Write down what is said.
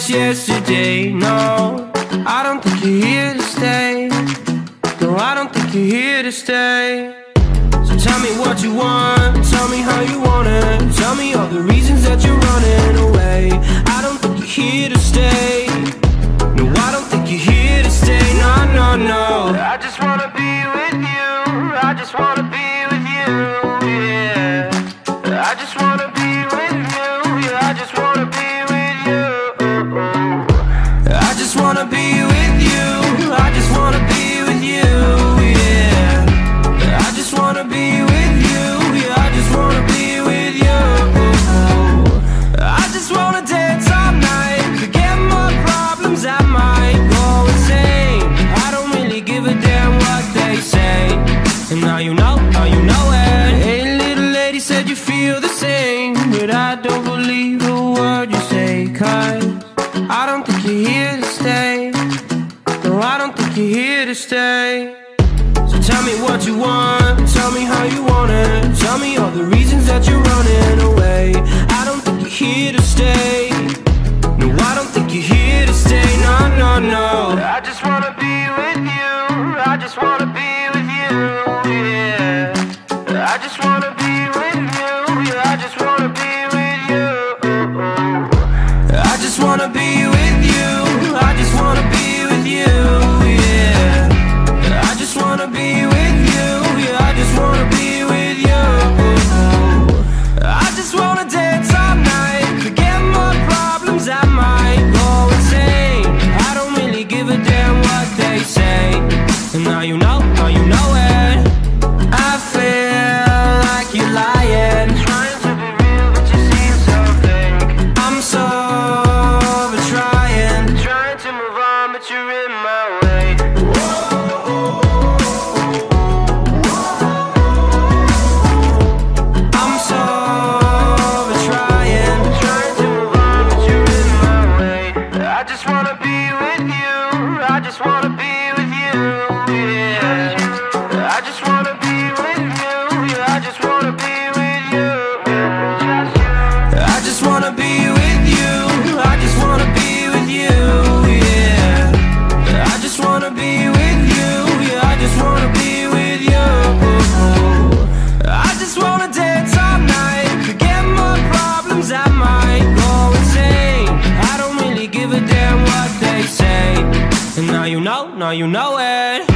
just yesterday. No, I don't think you're here to stay. No, I don't think you're here to stay. So tell me what you want, tell me how you want it. Tell me all the reasons that you're running away. I don't think you're here to stay. No, I don't think you're here to stay. No, no, no. I just wanna be with you. I just wanna be with you, yeah. I just wanna be with you. Yeah, I just wanna be with you. I just wanna be with you. I just wanna be with you, yeah. I just wanna be with you. Yeah, I just wanna be with you. I just wanna dance all night, forget my problems, I might go insane. I don't really give a damn what they say. And now you know it. Hey, little lady said you feel the same, but I don't believe a word you say. 'Cause I don't think you're here to stay. No, I don't think you're here to stay. So tell me what you want, tell me how you want it. Tell me all the reasons that you're running away. I don't think you're here to stay. No, I don't think you're here to stay. No, no, no. I just wanna be with you. I just wanna be with you, yeah. I just wanna be with you. Yeah, I just wanna be with you. I just wanna be with you. I just wanna be with you, yeah. I just wanna be with you. Yeah, I just wanna be with you. I just wanna dance all night, forget my problems, I might go insane. I don't really give a damn what they say. And now you know it. I feel like you're lying, trying to be real, but you seem so fake. I'm so over trying to move on, but you're in my way. I'm so over trying to move on, but you're in my way. I just wanna be with you. I just wanna be with you, yeah. I just wanna be with you. Yeah, I just wanna be with you. I just wanna be with you. I just wanna be with you, yeah. I just wanna be with you. Yeah, I just wanna be with you. I just wanna dance all night, forget my problems, I might go insane. I don't really give a damn what they say. And now you know it.